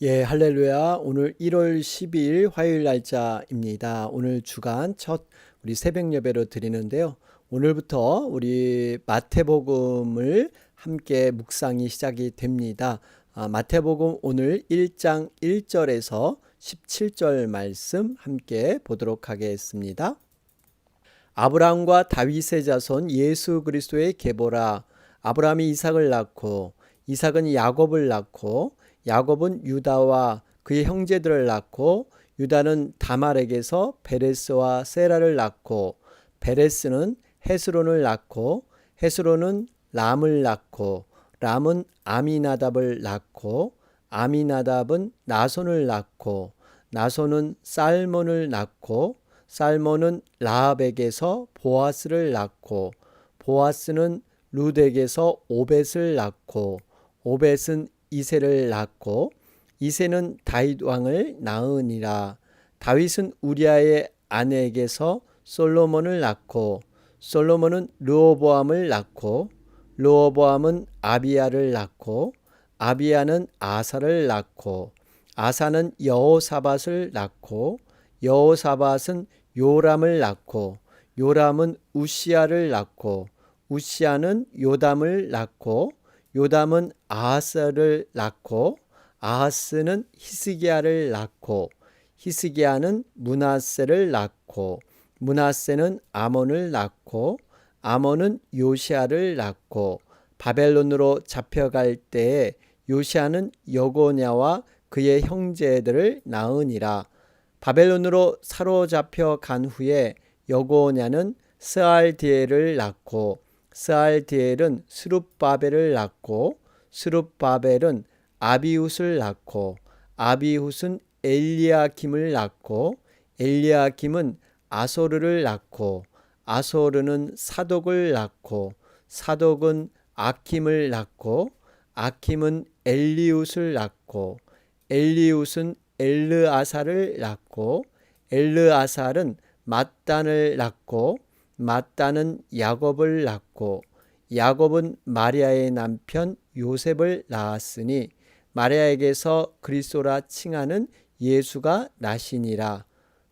예, 할렐루야. 오늘 1월 12일 화요일 날짜입니다. 오늘 주간 첫 우리 새벽 예배로 드리는데요. 오늘부터 우리 마태복음을 함께 묵상이 시작이 됩니다. 마태복음 오늘 1장 1절에서 17절 말씀 함께 보도록 하겠습니다. 아브라함과 다윗의 자손 예수 그리스도의 계보라. 아브라함이 이삭을 낳고 이삭은 야곱을 낳고 야곱은 유다와 그의 형제들을 낳고 유다는 다말에게서 베레스와 세라를 낳고 베레스는 헤스론을 낳고 헤스론은 람을 낳고 람은 아미나답을 낳고 아미나답은 나손을 낳고 나손은 살몬을 낳고 살몬은 라합에게서 보아스를 낳고 보아스는 룻에게서 오벳을 낳고 오벳은 이새를 낳고 이새는 다윗 왕을 낳으니라. 다윗은 우리아의 아내에게서 솔로몬을 낳고 솔로몬은 르호보암을 낳고 르호보암은 아비야를 낳고 아비야는 아사를 낳고 아사는 여호사밧을 낳고 여호사밧은 요람을 낳고 요람은 우시야를 낳고 우시야는 요담을 낳고 요담은 아하스를 낳고 아하스는 히스기야를 낳고 히스기야는 므낫세를 낳고 므낫세는 아몬을 낳고 아몬은 요시야를 낳고 바벨론으로 잡혀갈 때에 요시야는 여고냐와 그의 형제들을 낳으니라. 바벨론으로 사로잡혀 간 후에 여고냐는 스알디엘을 낳고 스알디엘은 스룹바벨을 낳고 스룹바벨은 아비훗을 낳고 아비훗은 엘리야김을 낳고 엘리야김은 아소르를 낳고 아소르는 사독을 낳고 사독은 아킴을 낳고 아킴은 엘리훗을 낳고 엘리훗은 엘르아사를 낳고 엘르아살은 맏단을 낳고 맏단은 야곱을 낳고 야곱은 마리아의 남편 요셉을 낳았으니 마리아에게서 그리스도라 칭하는 예수가 나시니라.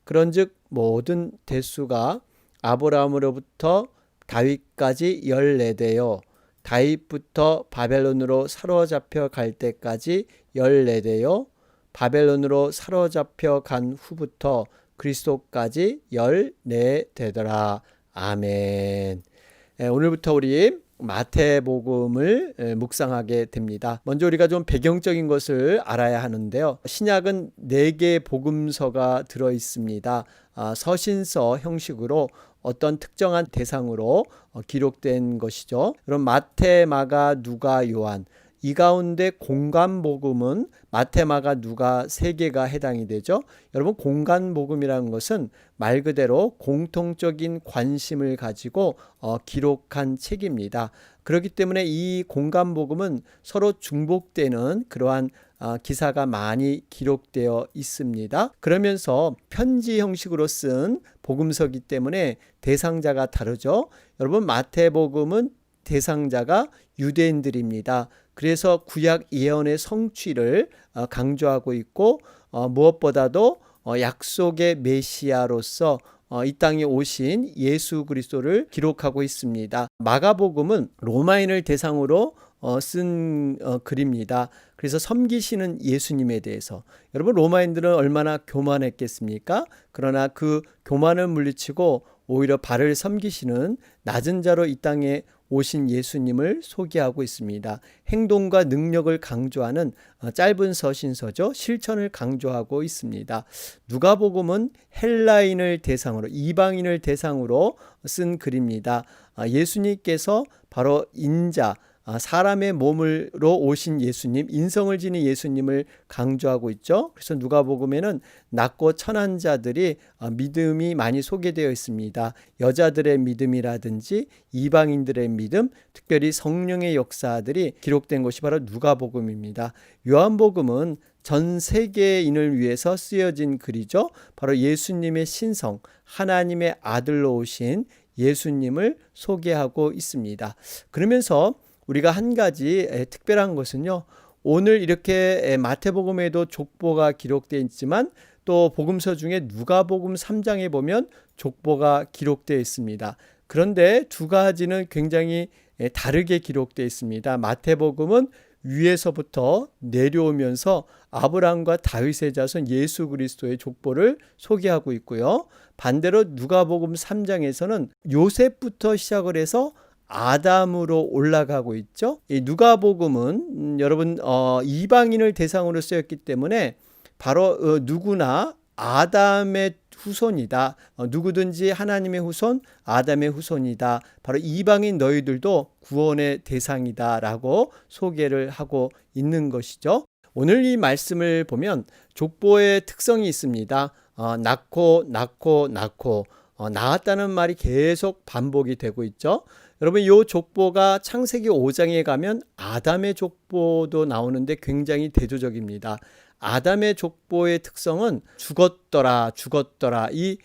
그런즉 모든 대수가 아브라함으로부터 다윗까지 14대요 다윗부터 바벨론으로 사로잡혀 갈 때까지 14대요 바벨론으로 사로잡혀 간 후부터 그리스도까지 14대더라. 아멘. 오늘부터 우리 마태복음을 묵상하게 됩니다. 먼저 우리가 좀 배경적인 것을 알아야 하는데요. 신약은 4개의 복음서가 들어 있습니다. 서신서 형식으로 어떤 특정한 대상으로 기록된 것이죠. 그럼 마태, 마가, 누가, 요한 이 가운데 공간복음은 마태, 마가, 누가 3개가 해당이 되죠. 여러분 공간복음이라는 것은 말 그대로 공통적인 관심을 가지고 기록한 책입니다. 그렇기 때문에 이 공간복음은 서로 중복되는 그러한 기사가 많이 기록되어 있습니다. 그러면서 편지 형식으로 쓴 복음서이기 때문에 대상자가 다르죠. 여러분 마태복음은 대상자가 유대인들입니다. 그래서 구약 예언의 성취를 강조하고 있고 무엇보다도 약속의 메시아로서 이 땅에 오신 예수 그리스도를 기록하고 있습니다. 마가복음은 로마인을 대상으로 쓴 글입니다. 그래서 섬기시는 예수님에 대해서 여러분 로마인들은 얼마나 교만했겠습니까? 그러나 그 교만을 물리치고 오히려 발을 섬기시는 낮은 자로 이 땅에 오신 예수님을 소개하고 있습니다. 행동과 능력을 강조하는 짧은 서신서죠. 실천을 강조하고 있습니다. 누가복음은 헬라인을 대상으로 이방인을 대상으로 쓴 글입니다. 예수님께서 바로 인자 사람의 몸으로 오신 예수님, 인성을 지닌 예수님을 강조하고 있죠. 그래서 누가복음에는 낮고 천한 자들이 믿음이 많이 소개되어 있습니다. 여자들의 믿음이라든지 이방인들의 믿음, 특별히 성령의 역사들이 기록된 것이 바로 누가복음입니다. 요한복음은 전 세계인을 위해서 쓰여진 글이죠. 바로 예수님의 신성, 하나님의 아들로 오신 예수님을 소개하고 있습니다. 그러면서 우리가 한 가지 특별한 것은요. 오늘 이렇게 마태복음에도 족보가 기록되어 있지만 또 복음서 중에 누가복음 3장에 보면 족보가 기록되어 있습니다. 그런데 두 가지는 굉장히 다르게 기록되어 있습니다. 마태복음은 위에서부터 내려오면서 아브라함과 다윗의 자손 예수 그리스도의 족보를 소개하고 있고요. 반대로 누가복음 3장에서는 요셉부터 시작을 해서 아담으로 올라가고 있죠. 이 누가복음은 여러분 이방인을 대상으로 쓰였기 때문에 바로 누구나 아담의 후손이다. 누구든지 하나님의 후손, 아담의 후손이다. 바로 이방인 너희들도 구원의 대상이다 라고 소개를 하고 있는 것이죠. 오늘 이 말씀을 보면 족보의 특성이 있습니다. 낳고 낳았다는 말이 계속 반복이 되고 있죠. 여러분 이 족보가 창세기 5장에 가면 아담의 족보도 나오는데 굉장히 대조적입니다. 아담의 족보의 특성은 죽었더라 이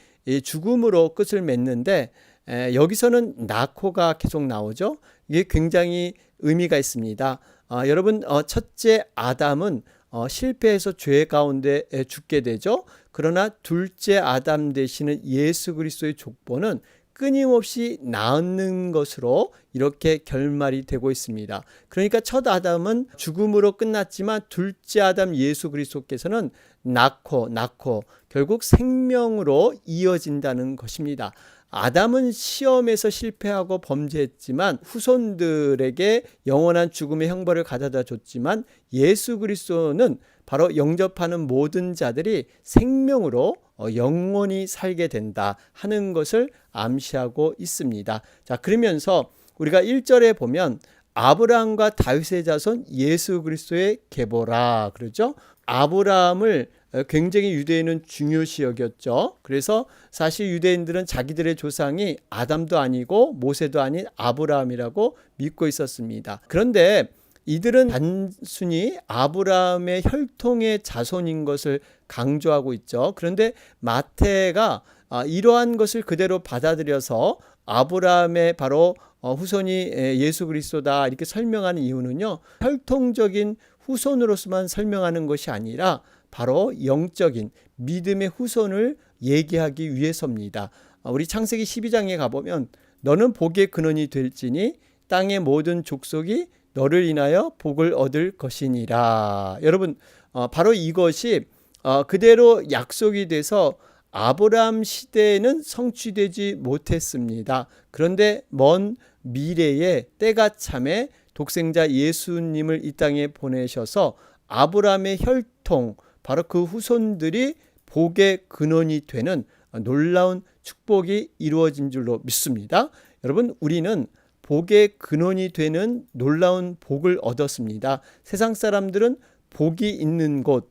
죽음으로 끝을 맺는데 여기서는 낳고가 계속 나오죠. 이게 굉장히 의미가 있습니다. 여러분 첫째 아담은 실패해서 죄 가운데 죽게 되죠. 그러나 둘째 아담 되시는 예수 그리스도의 족보는 끊임없이 낳는 것으로 이렇게 결말이 되고 있습니다. 그러니까 첫 아담은 죽음으로 끝났지만 둘째 아담 예수 그리스도께서는 낳고 결국 생명으로 이어진다는 것입니다. 아담은 시험에서 실패하고 범죄했지만 후손들에게 영원한 죽음의 형벌을 가져다 줬지만 예수 그리스도는 바로 영접하는 모든 자들이 생명으로 영원히 살게 된다 하는 것을 암시하고 있습니다. 자, 그러면서 우리가 1절에 보면 아브라함과 다윗의 자손 예수 그리스도의 계보라 그러죠. 아브라함을 굉장히 유대인은 중요시 여겼죠. 그래서 사실 유대인들은 자기들의 조상이 아담도 아니고 모세도 아닌 아브라함이라고 믿고 있었습니다. 그런데 이들은 단순히 아브라함의 혈통의 자손인 것을 강조하고 있죠. 그런데 마태가 이러한 것을 그대로 받아들여서 아브라함의 바로 후손이 예수 그리스도다 이렇게 설명하는 이유는요. 혈통적인 후손으로서만 설명하는 것이 아니라 바로 영적인 믿음의 후손을 얘기하기 위해서입니다. 우리 창세기 12장에 가보면 너는 복의 근원이 될지니 땅의 모든 족속이 너를 인하여 복을 얻을 것이니라. 여러분 바로 이것이 그대로 약속이 돼서 아브라함 시대에는 성취되지 못했습니다. 그런데 먼 미래에 때가 참에 독생자 예수님을 이 땅에 보내셔서 아브라함의 혈통 바로 그 후손들이 복의 근원이 되는 놀라운 축복이 이루어진 줄로 믿습니다. 여러분 우리는 복의 근원이 되는 놀라운 복을 얻었습니다. 세상 사람들은 복이 있는 곳,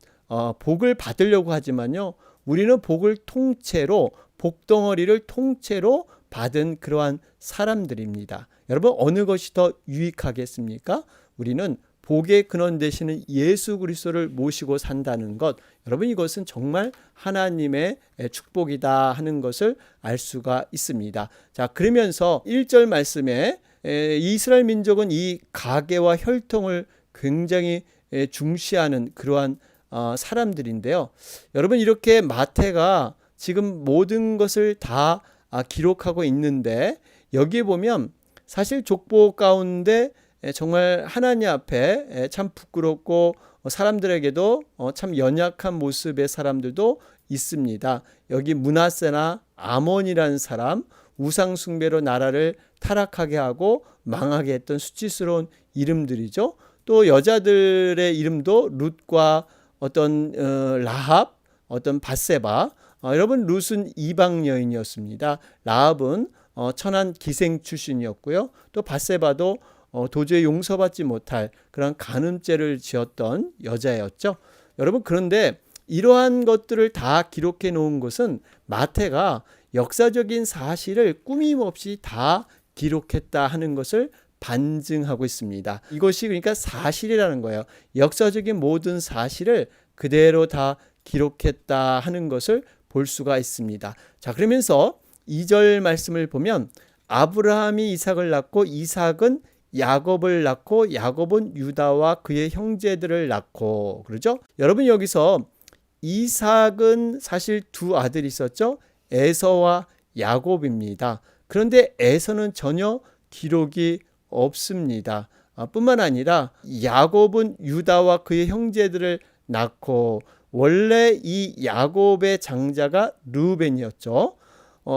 복을 받으려고 하지만요. 우리는 복을 통째로, 복덩어리를 통째로 받은 그러한 사람들입니다. 여러분 어느 것이 더 유익하겠습니까? 우리는 복의 근원 되시는 예수 그리스도를 모시고 산다는 것, 여러분 이것은 정말 하나님의 축복이다 하는 것을 알 수가 있습니다. 자, 그러면서 1절 말씀에 이스라엘 민족은 이 가계와 혈통을 굉장히 중시하는 그러한 사람들인데요. 여러분 이렇게 마태가 지금 모든 것을 다 기록하고 있는데 여기에 보면 사실 족보 가운데 정말 하나님 앞에 참 부끄럽고 사람들에게도 참 연약한 모습의 사람들도 있습니다. 여기 므낫세나 아몬이라는 사람, 우상 숭배로 나라를 타락하게 하고 망하게 했던 수치스러운 이름들이죠. 또 여자들의 이름도 룻과 어떤 라합, 어떤 밧세바. 여러분 룻은 이방 여인이었습니다. 라합은 천한 기생 출신이었고요. 또 밧세바도 도저히 용서받지 못할 그런 간음죄를 지었던 여자였죠. 여러분 그런데 이러한 것들을 다 기록해 놓은 것은 마태가 역사적인 사실을 꾸밈없이 다 기록했다 하는 것을 반증하고 있습니다. 이것이 그러니까 사실이라는 거예요. 역사적인 모든 사실을 그대로 다 기록했다 하는 것을 볼 수가 있습니다. 자, 그러면서 2절 말씀을 보면 아브라함이 이삭을 낳고 이삭은 야곱을 낳고 야곱은 유다와 그의 형제들을 낳고 그러죠. 여러분 여기서 이삭은 사실 두 아들이 있었죠. 에서와 야곱입니다. 그런데 에서는 전혀 기록이 없습니다. 뿐만 아니라 야곱은 유다와 그의 형제들을 낳고 원래 이 야곱의 장자가 르우벤이었죠.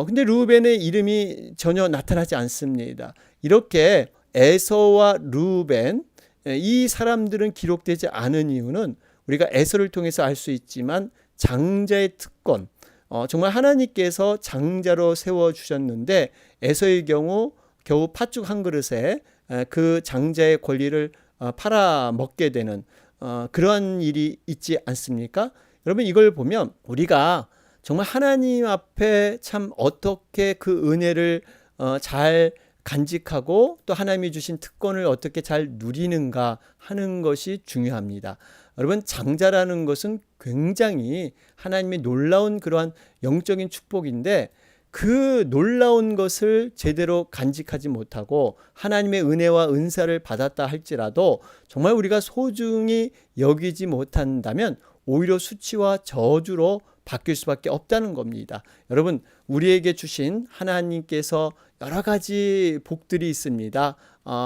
근데 르우벤의 이름이 전혀 나타나지 않습니다. 이렇게 에서와 르우벤 이 사람들은 기록되지 않은 이유는 우리가 에서를 통해서 알 수 있지만 장자의 특권, 정말 하나님께서 장자로 세워주셨는데 에서의 경우 겨우 팥죽 한 그릇에 그 장자의 권리를 팔아먹게 되는 그러한 일이 있지 않습니까? 여러분 이걸 보면 우리가 정말 하나님 앞에 참 어떻게 그 은혜를 잘 간직하고 또 하나님이 주신 특권을 어떻게 잘 누리는가 하는 것이 중요합니다. 여러분 장자라는 것은 굉장히 하나님의 놀라운 그러한 영적인 축복인데 그 놀라운 것을 제대로 간직하지 못하고 하나님의 은혜와 은사를 받았다 할지라도 정말 우리가 소중히 여기지 못한다면 오히려 수치와 저주로 바뀔 수밖에 없다는 겁니다. 여러분 우리에게 주신 하나님께서 여러 가지 복들이 있습니다.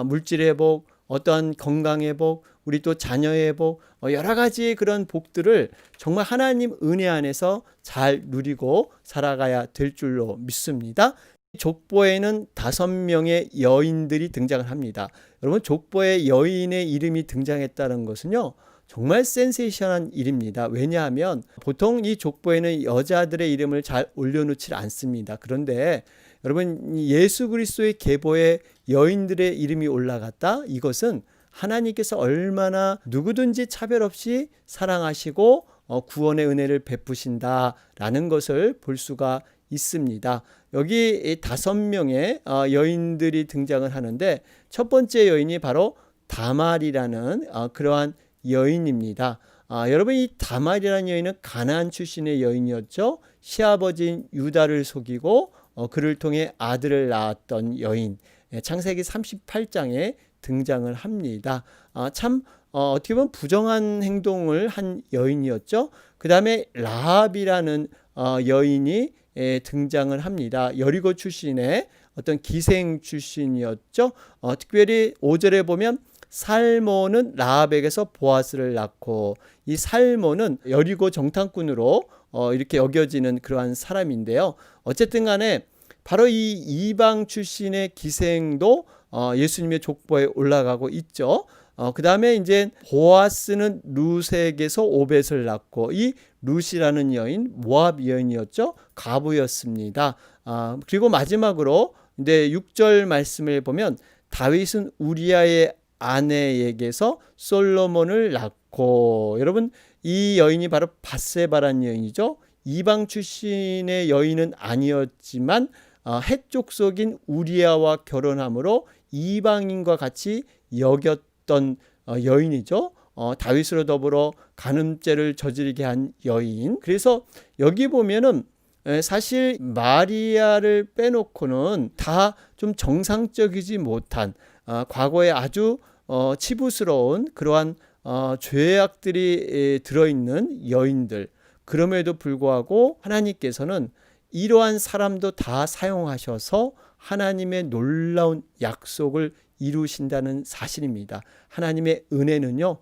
물질의 복, 어떠한 건강의 복, 우리 또 자녀의 복, 여러 가지 그런 복들을 정말 하나님 은혜 안에서 잘 누리고 살아가야 될 줄로 믿습니다. 족보에는 5명의 여인들이 등장을 합니다. 여러분 족보에 여인의 이름이 등장했다는 것은요 정말 센세이션한 일입니다. 왜냐하면 보통 이 족보에는 여자들의 이름을 잘 올려놓지 않습니다. 그런데 여러분 예수 그리스도의 계보에 여인들의 이름이 올라갔다? 이것은 하나님께서 얼마나 누구든지 차별 없이 사랑하시고 구원의 은혜를 베푸신다라는 것을 볼 수가 있습니다. 여기 5명의 여인들이 등장을 하는데 첫 번째 여인이 바로 다말이라는 그러한 여인입니다. 여러분 이 다말이라는 여인은 가나안 출신의 여인이었죠. 시아버지인 유다를 속이고 그를 통해 아들을 낳았던 여인. 창세기 38장에 등장을 합니다. 참 어떻게 보면 부정한 행동을 한 여인이었죠. 그 다음에 라합이라는 여인이 등장을 합니다. 여리고 출신의 어떤 기생 출신이었죠. 특별히 5절에 보면 살모는 라합에게서 보아스를 낳고 이 살모는 여리고 정탐꾼으로 이렇게 여겨지는 그러한 사람인데요. 어쨌든 간에 바로 이 이방 출신의 기생도 예수님의 족보에 올라가고 있죠. 그 다음에 이제 보아스는 룻에게서 오벳을 낳고 이 룻이라는 여인 모압 여인이었죠. 과부였습니다. 그리고 마지막으로 이제 6절 말씀을 보면 다윗은 우리아의 아내에게서 솔로몬을 낳고 여러분 이 여인이 바로 밧세바라는 여인이죠. 이방 출신의 여인은 아니었지만 헷 족속인 우리아와 결혼함으로 이방인과 같이 여겼던 여인이죠. 다윗으로 더불어 간음죄를 저지르게 한 여인. 그래서 여기 보면은 사실 마리아를 빼놓고는 다 좀 정상적이지 못한 과거에 아주 치부스러운 그러한 죄악들이 들어있는 여인들. 그럼에도 불구하고 하나님께서는 이러한 사람도 다 사용하셔서 하나님의 놀라운 약속을 이루신다는 사실입니다. 하나님의 은혜는요,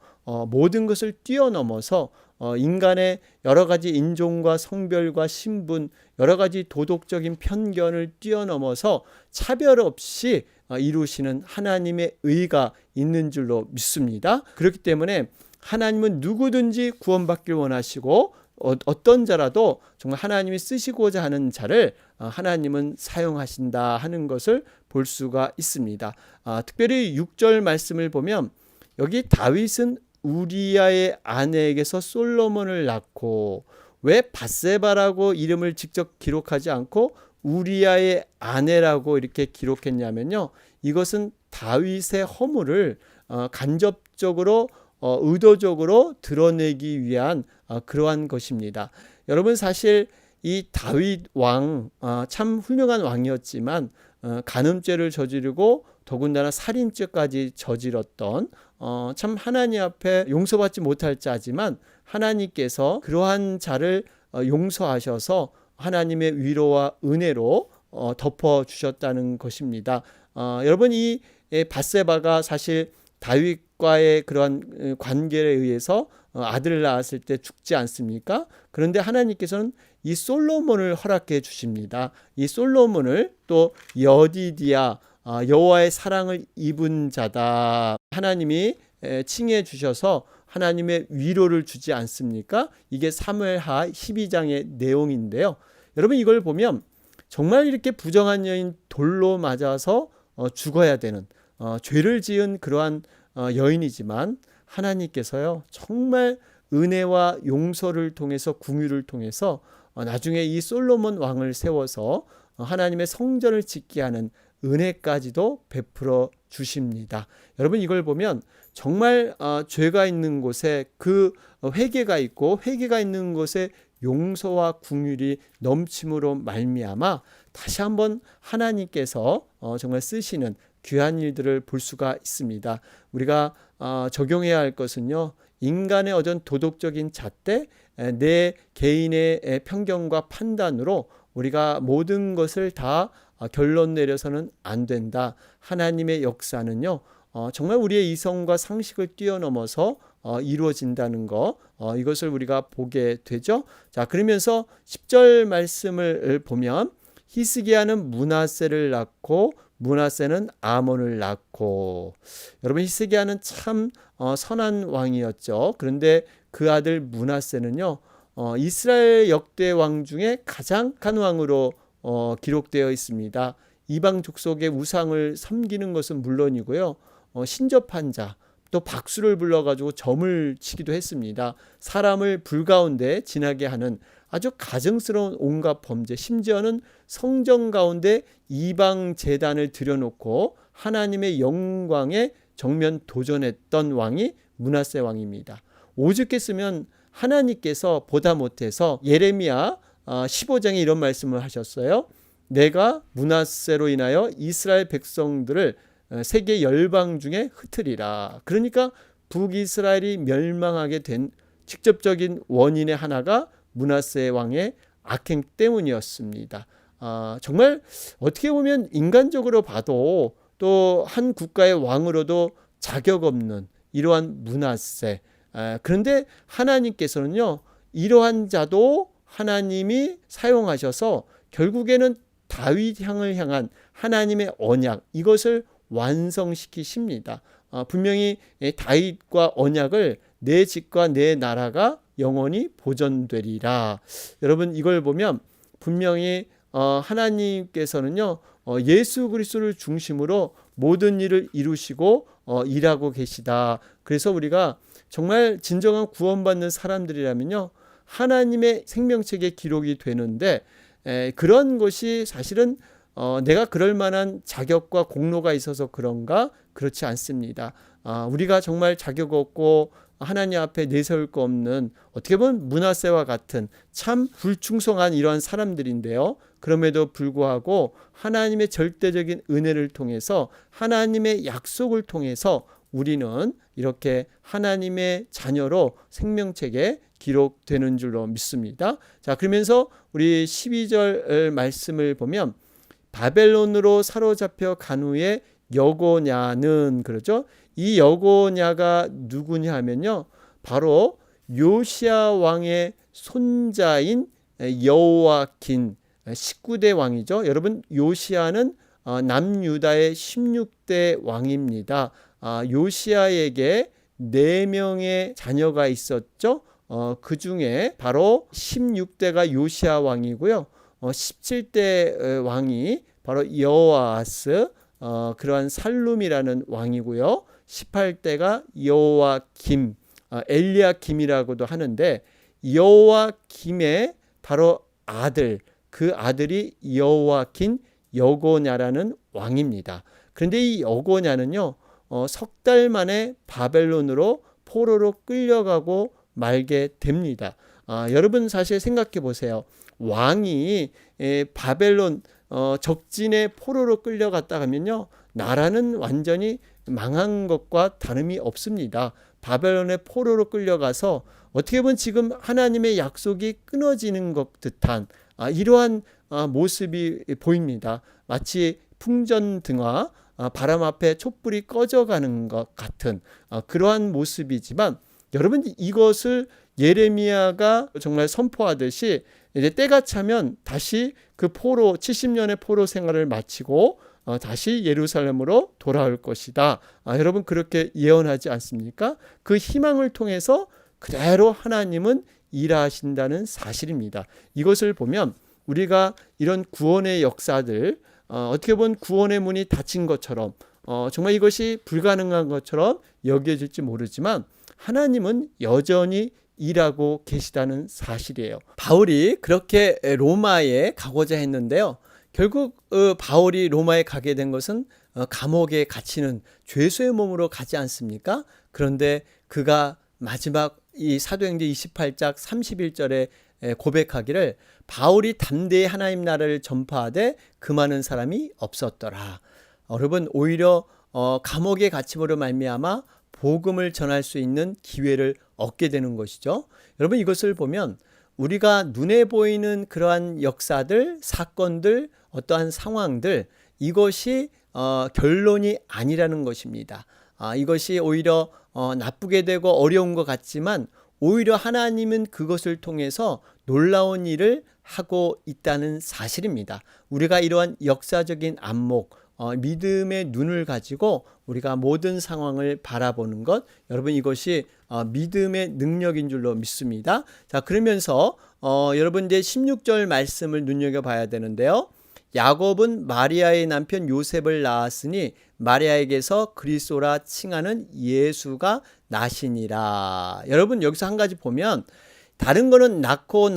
모든 것을 뛰어넘어서 인간의 여러 가지 인종과 성별과 신분, 여러 가지 도덕적인 편견을 뛰어넘어서 차별 없이 이루시는 하나님의 의가 있는 줄로 믿습니다. 그렇기 때문에 하나님은 누구든지 구원받길 원하시고 어떤 자라도 정말 하나님이 쓰시고자 하는 자를 하나님은 사용하신다 하는 것을 볼 수가 있습니다. 특별히 6절 말씀을 보면 여기 다윗은 우리아의 아내에게서 솔로몬을 낳고 왜 밧세바라고 이름을 직접 기록하지 않고 우리아의 아내라고 이렇게 기록했냐면요. 이것은 다윗의 허물을 간접적으로 의도적으로 드러내기 위한 그러한 것입니다. 여러분 사실 이 다윗 왕, 참 훌륭한 왕이었지만 간음죄를 저지르고 더군다나 살인죄까지 저질렀던 참 하나님 앞에 용서받지 못할 자지만 하나님께서 그러한 자를 용서하셔서 하나님의 위로와 은혜로 덮어주셨다는 것입니다. 여러분, 이 밧세바가 사실 다윗과의 그러한 관계에 의해서 아들을 낳았을 때 죽지 않습니까? 그런데 하나님께서는 이 솔로몬을 허락해 주십니다. 이 솔로몬을 또 여디디아, 여호와의 사랑을 입은 자다, 하나님이 칭해 주셔서 하나님의 위로를 주지 않습니까? 이게 사무엘하 12장의 내용인데요. 여러분, 이걸 보면 정말 이렇게 부정한 여인 돌로 맞아서 죽어야 되는 죄를 지은 그러한 여인이지만 하나님께서요 정말 은혜와 용서를 통해서, 궁유를 통해서 나중에 이 솔로몬 왕을 세워서 하나님의 성전을 짓게 하는 은혜까지도 베풀어 주십니다. 여러분, 이걸 보면 정말 죄가 있는 곳에 그 회개가 있고, 회개가 있는 곳에 용서와 궁휼이 넘침으로 말미암아 다시 한번 하나님께서 정말 쓰시는 귀한 일들을 볼 수가 있습니다. 우리가 적용해야 할 것은요, 인간의 어떤 도덕적인 잣대, 내 개인의 편견과 판단으로 우리가 모든 것을 다 결론 내려서는 안 된다. 하나님의 역사는요 정말 우리의 이성과 상식을 뛰어넘어서 이루어진다는 거, 이것을 우리가 보게 되죠. 자, 그러면서 10절 말씀을 보면 히스기야는 므낫세를 낳고 므낫세는 아몬을 낳고, 여러분, 히스기야는 참 선한 왕이었죠. 그런데 그 아들 므낫세는요 이스라엘 역대 왕 중에 가장 악한 왕으로 기록되어 있습니다. 이방 족속의 우상을 섬기는 것은 물론이고요, 신접한 자, 또 박수를 불러가지고 점을 치기도 했습니다. 사람을 불 가운데 지나게 하는 아주 가증스러운 온갖 범죄, 심지어는 성전 가운데 이방 제단을 들여놓고 하나님의 영광에 정면 도전했던 왕이 므낫세 왕입니다. 오죽했으면 하나님께서 보다 못해서 예레미야 15장에 이런 말씀을 하셨어요. 내가 므낫세로 인하여 이스라엘 백성들을 세계 열방 중에 흩으리라. 그러니까 북이스라엘이 멸망하게 된 직접적인 원인의 하나가 므낫세 왕의 악행 때문이었습니다. 정말 어떻게 보면 인간적으로 봐도 또 한 국가의 왕으로도 자격 없는 이러한 므낫세, 그런데 하나님께서는요 이러한 자도 하나님이 사용하셔서 결국에는 다윗 향을 향한 하나님의 언약, 이것을 완성시키십니다. 분명히 다윗과 언약을 내 집과 내 나라가 영원히 보존되리라. 여러분, 이걸 보면 분명히 하나님께서는요 예수 그리스도를 중심으로 모든 일을 이루시고 일하고 계시다. 그래서 우리가 정말 진정한 구원받는 사람들이라면요 하나님의 생명책에 기록이 되는데, 그런 것이 사실은 내가 그럴 만한 자격과 공로가 있어서 그런가? 그렇지 않습니다. 우리가 정말 자격 없고 하나님 앞에 내세울 거 없는, 어떻게 보면 므낫세와 같은 참 불충성한 이러한 사람들인데요. 그럼에도 불구하고 하나님의 절대적인 은혜를 통해서, 하나님의 약속을 통해서 우리는 이렇게 하나님의 자녀로 생명책에 기록되는 줄로 믿습니다. 자, 그러면서 우리 12절 말씀을 보면 바벨론으로 사로잡혀 간 후에 여고냐는, 그러죠. 이 여고냐가 누구냐 하면요 바로 요시야 왕의 손자인 여호야긴 19대 왕이죠. 여러분, 요시야는 남유다의 16대 왕입니다. 요시야에게 4명의 자녀가 있었죠. 그 중에 바로 16대가 요시야 왕이고요. 17대 왕이 바로 여호아스, 그러한 살룸이라는 왕이고요. 18대가 여호야김, 엘리야김이라고도 하는데, 여호야김의 바로 아들, 그 아들이 여호야긴 여고냐라는 왕입니다. 그런데 이 여고냐는요 석 달 만에 바벨론으로 포로로 끌려가고 말게 됩니다. 여러분, 사실 생각해 보세요. 왕이 바벨론 적진의 포로로 끌려갔다 하면요, 나라는 완전히 망한 것과 다름이 없습니다. 바벨론의 포로로 끌려가서 어떻게 보면 지금 하나님의 약속이 끊어지는 것 듯한 이러한 모습이 보입니다. 마치 풍전등화, 바람 앞에 촛불이 꺼져가는 것 같은 그러한 모습이지만, 여러분, 이것을 예레미야가 정말 선포하듯이 이제 때가 차면 다시 그 70년의 포로 생활을 마치고 다시 예루살렘으로 돌아올 것이다. 여러분, 그렇게 예언하지 않습니까? 그 희망을 통해서 그대로 하나님은 일하신다는 사실입니다. 이것을 보면 우리가 이런 구원의 역사들, 어떻게 보면 구원의 문이 닫힌 것처럼, 정말 이것이 불가능한 것처럼 여겨질지 모르지만, 하나님은 여전히 일하고 계시다는 사실이에요. 바울이 그렇게 로마에 가고자 했는데요, 결국 바울이 로마에 가게 된 것은 감옥에 갇히는 죄수의 몸으로 가지 않습니까? 그런데 그가 마지막 이 사도행전 28장 31절에 고백하기를, 바울이 담대히 하나님 나라를 전파하되 그 많은 사람이 없었더라. 여러분, 오히려 감옥에 갇힘으로 말미암아 복음을 전할 수 있는 기회를 얻게 되는 것이죠. 여러분, 이것을 보면 우리가 눈에 보이는 그러한 역사들, 사건들, 어떠한 상황들, 이것이 결론이 아니라는 것입니다. 이것이 오히려 나쁘게 되고 어려운 것 같지만, 오히려 하나님은 그것을 통해서 놀라운 일을 하고 있다는 사실입니다. 우리가 이러한 역사적인 안목, 믿음의 눈을 가지고 우리가 모든 상황을 바라보는 것, 여러분, 이것이 믿음의 능력인 줄로 믿습니다. 자, 그러면서 여러분 이제 16절 말씀을 눈여겨봐야 되는데요. 야곱은 마리아의 남편 요셉을 낳았으니 마리아에게서 그리스도라 칭하는 예수가 나시니라. 여러분, 여기서 한 가지 보면, 다른 거는 낳고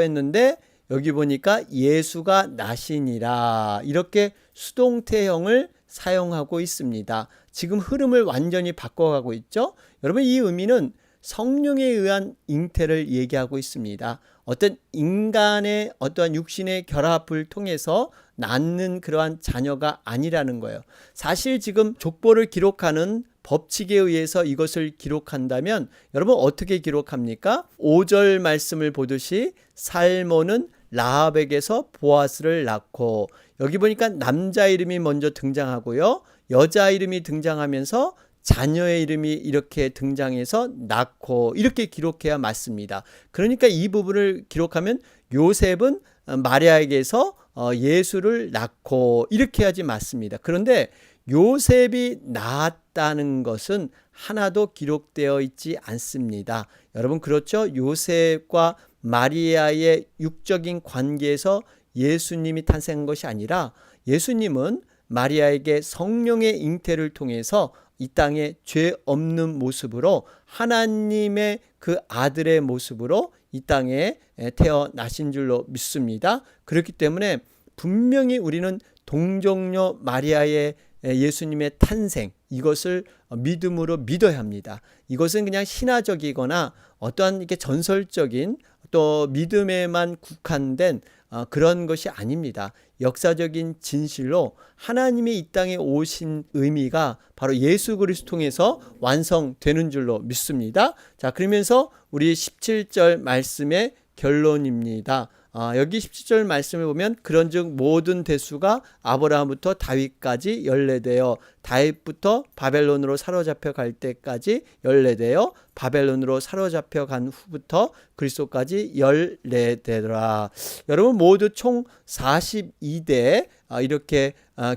했는데 여기 보니까 예수가 나시니라, 이렇게 수동태형을 사용하고 있습니다. 지금 흐름을 완전히 바꿔가고 있죠. 여러분, 이 의미는 성령에 의한 잉태를 얘기하고 있습니다. 어떤 인간의 어떠한 육신의 결합을 통해서 낳는 그러한 자녀가 아니라는 거예요. 사실 지금 족보를 기록하는 법칙에 의해서 이것을 기록한다면 여러분 어떻게 기록합니까? 5절 말씀을 보듯이 살모는 라합에게서 보아스를 낳고, 여기 보니까 남자 이름이 먼저 등장하고요, 여자 이름이 등장하면서 자녀의 이름이 이렇게 등장해서 낳고, 이렇게 기록해야 맞습니다. 그러니까 이 부분을 기록하면 요셉은 마리아에게서 예수를 낳고, 이렇게 해야지 맞습니다. 그런데 요셉이 낳았다는 것은 하나도 기록되어 있지 않습니다. 여러분, 그렇죠? 요셉과 마리아의 육적인 관계에서 예수님이 탄생한 것이 아니라, 예수님은 마리아에게 성령의 잉태를 통해서 이 땅에 죄 없는 모습으로, 하나님의 그 아들의 모습으로 이 땅에 태어나신 줄로 믿습니다. 그렇기 때문에 분명히 우리는 동정녀 마리아의 예수님의 탄생, 이것을 믿음으로 믿어야 합니다. 이것은 그냥 신화적이거나 어떠한 이렇게 전설적인 또 믿음에만 국한된 그런 것이 아닙니다. 역사적인 진실로 하나님이 이 땅에 오신 의미가 바로 예수 그리스도 통해서 완성되는 줄로 믿습니다. 자, 그러면서 우리 17절 말씀의 결론입니다. 여기 17절 말씀을 보면, 그런즉 모든 대수가 아브라함부터 다윗까지 열례되어, 다윗부터 바벨론으로 사로잡혀 갈 때까지 열례되어, 바벨론으로 사로잡혀 간 후부터 그리스도까지 열례되더라. 여러분, 모두 총 42대 이렇게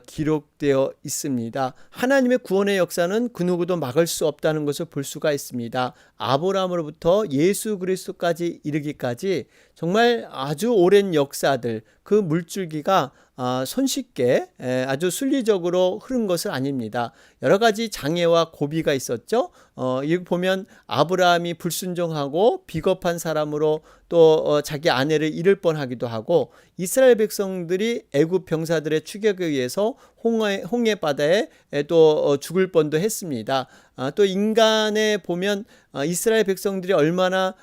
기록되어 있습니다. 하나님의 구원의 역사는 그 누구도 막을 수 없다는 것을 볼 수가 있습니다. 아브라함으로부터 예수 그리스도까지 이르기까지 정말 아주 오랜 역사들, 그 물줄기가 손쉽게 아주 순리적으로 흐른 것은 아닙니다. 여러 가지 장애와 고비가 있었죠. 여기 보면 아브라함이 불순종하고 비겁한 사람으로 또 자기 아내를 잃을 뻔하기도 하고, 이스라엘 백성들이 애굽 병사들의 추격에 의해서 홍해 바다에 또 죽을 뻔도 했습니다. 또 인간에 보면 이스라엘 백성들이 얼마나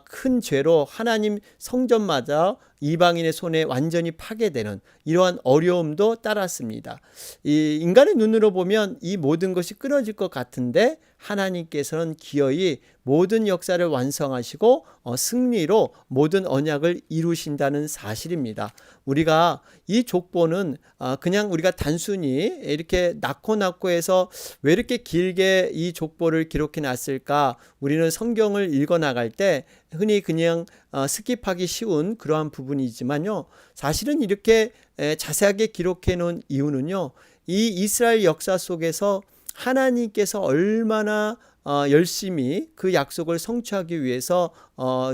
큰 죄로 하나님 성전마저 이방인의 손에 완전히 파괴되는 이러한 어려움도 따랐습니다. 이 인간의 눈으로 보면 이 모든 것이 끊어질 것 같은데 하나님께서는 기어이 모든 역사를 완성하시고 승리로 모든 언약을 이루신다는 사실입니다. 우리가 이 족보는 그냥 우리가 단순히 이렇게 낳고 해서 왜 이렇게 길게 이 족보를 기록해 놨을까? 우리는 성경을 읽어 나갈 때 흔히 그냥 스킵하기 쉬운 그러한 부분이지만요. 사실은 이렇게 자세하게 기록해 놓은 이유는요. 이 이스라엘 역사 속에서 하나님께서 얼마나 열심히 그 약속을 성취하기 위해서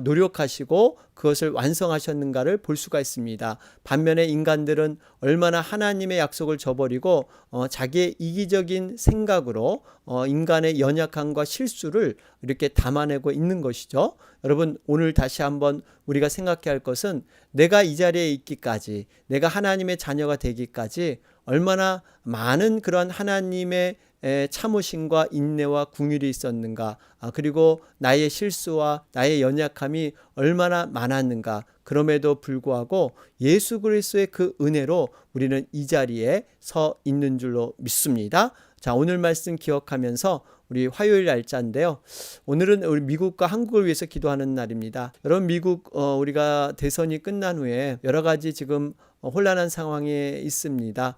노력하시고 그것을 완성하셨는가를 볼 수가 있습니다. 반면에 인간들은 얼마나 하나님의 약속을 저버리고 자기의 이기적인 생각으로 인간의 연약함과 실수를 이렇게 담아내고 있는 것이죠. 여러분, 오늘 다시 한번 우리가 생각해야 할 것은 내가 이 자리에 있기까지, 내가 하나님의 자녀가 되기까지 얼마나 많은 그런 하나님의 참으심과 인내와 긍휼이 있었는가, 그리고 나의 실수와 나의 연약함이 얼마나 많았는가. 그럼에도 불구하고 예수 그리스도의 그 은혜로 우리는 이 자리에 서 있는 줄로 믿습니다. 자, 오늘 말씀 기억하면서 우리 화요일 날짜인데요. 오늘은 우리 미국과 한국을 위해서 기도하는 날입니다. 여러분, 미국 우리가 대선이 끝난 후에 여러 가지 지금 혼란한 상황에 있습니다.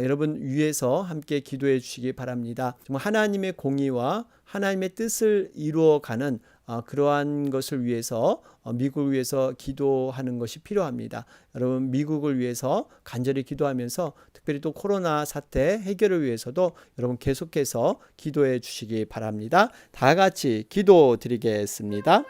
여러분 위해서 함께 기도해 주시기 바랍니다. 정말 하나님의 공의와 하나님의 뜻을 이루어가는 그러한 것을 위해서 미국을 위해서 기도하는 것이 필요합니다. 여러분, 미국을 위해서 간절히 기도하면서 특별히 또 코로나 사태 해결을 위해서도 여러분 계속해서 기도해 주시기 바랍니다. 다 같이 기도드리겠습니다.